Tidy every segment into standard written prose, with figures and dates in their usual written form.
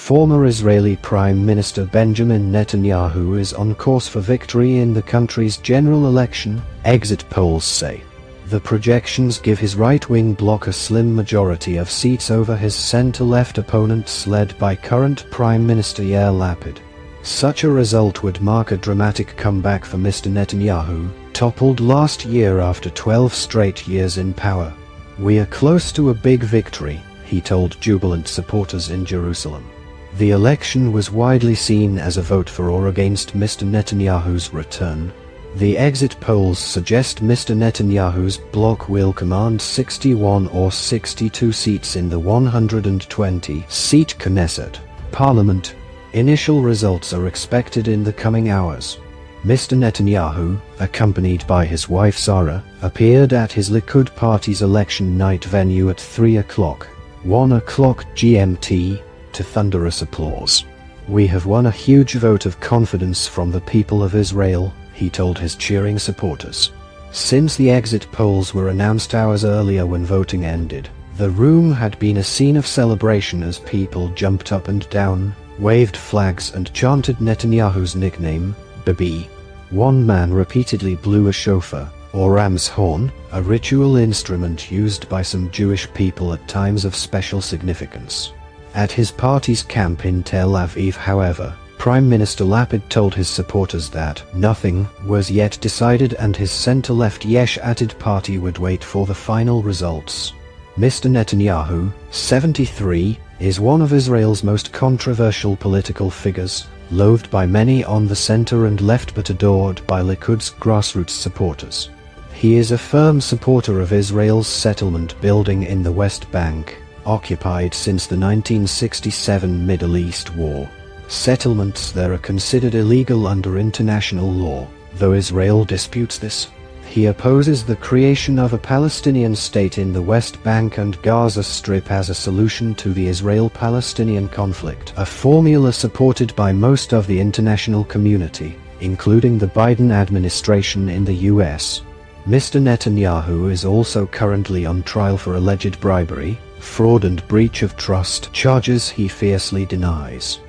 Former Israeli Prime Minister Benjamin Netanyahu is on course for victory in the country's general election, exit polls say. The projections give his right-wing bloc a slim majority of seats over his center-left opponents led by current Prime Minister Yair Lapid. Such a result would mark a dramatic comeback for Mr. Netanyahu, toppled last year after 12 straight years in power. "We are close to a big victory," he told jubilant supporters in Jerusalem. The election was widely seen as a vote for or against Mr. Netanyahu's return. The exit polls suggest Mr. Netanyahu's bloc will command 61 or 62 seats in the 120-seat Knesset parliament. Initial results are expected in the coming hours. Mr. Netanyahu, accompanied by his wife Sarah, appeared at his Likud party's election night venue at 3 o'clock, 1 o'clock GMT, to thunderous applause. "We have won a huge vote of confidence from the people of Israel," he told his cheering supporters. Since the exit polls were announced hours earlier when voting ended, the room had been a scene of celebration as people jumped up and down, waved flags and chanted Netanyahu's nickname, Bibi. One man repeatedly blew a shofar, or ram's horn, a ritual instrument used by some Jewish people at times of special significance. At his party's camp in Tel Aviv, however, Prime Minister Lapid told his supporters that nothing was yet decided and his center-left Yesh Atid party would wait for the final results. Mr. Netanyahu, 73, is one of Israel's most controversial political figures, loathed by many on the center and left but adored by Likud's grassroots supporters. He is a firm supporter of Israel's settlement building in the West Bank, occupied since the 1967 Middle East War. Settlements there are considered illegal under international law, though Israel disputes this. He opposes the creation of a Palestinian state in the West Bank and Gaza Strip as a solution to the Israel-Palestinian conflict, a formula supported by most of the international community, including the Biden administration in the US. Mr. Netanyahu is also currently on trial for alleged bribery, fraud and breach of trust charges he fiercely denies.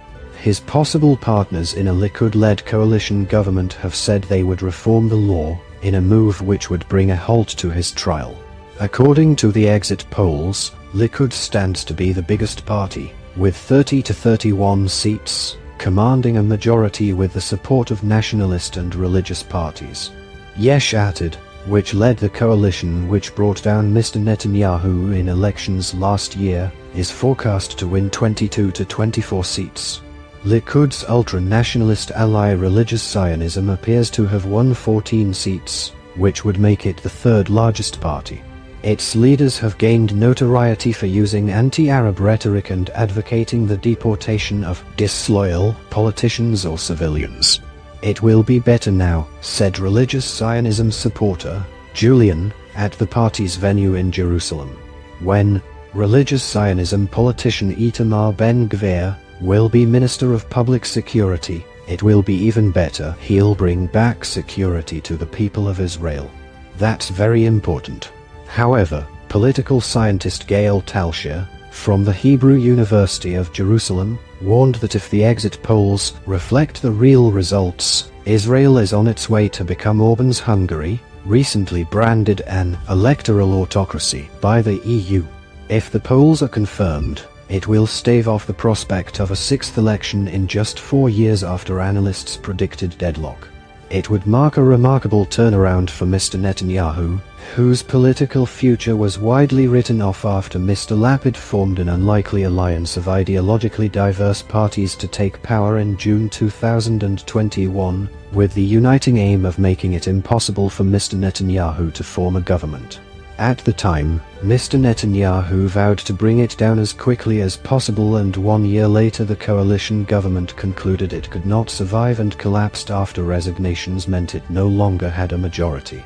His possible partners in a Likud-led coalition government have said they would reform the law, in a move which would bring a halt to his trial. According to the exit polls, Likud stands to be the biggest party, with 30 to 31 seats, commanding a majority with the support of nationalist and religious parties. Yesh Atid, which led the coalition which brought down Mr. Netanyahu in elections last year, is forecast to win 22 to 24 seats. Likud's ultra-nationalist ally Religious Zionism appears to have won 14 seats, which would make it the third largest party. Its leaders have gained notoriety for using anti-Arab rhetoric and advocating the deportation of disloyal politicians or civilians. "It will be better now," said Religious Zionism supporter Julian, at the party's venue in Jerusalem. When Religious Zionism politician Itamar Ben-Gvir will be Minister of Public Security, it will be even better. He'll bring back security to the people of Israel. That's very important. However, political scientist Gail Talshir, from the Hebrew University of Jerusalem, warned that if the exit polls reflect the real results, Israel is on its way to become Orban's Hungary, recently branded an electoral autocracy by the EU. If the polls are confirmed, it will stave off the prospect of a sixth election in just 4 years after analysts predicted deadlock. It would mark a remarkable turnaround for Mr. Netanyahu, whose political future was widely written off after Mr. Lapid formed an unlikely alliance of ideologically diverse parties to take power in June 2021, with the uniting aim of making it impossible for Mr. Netanyahu to form a government. At the time, Mr. Netanyahu vowed to bring it down as quickly as possible, and 1 year later the coalition government concluded it could not survive and collapsed after resignations meant it no longer had a majority.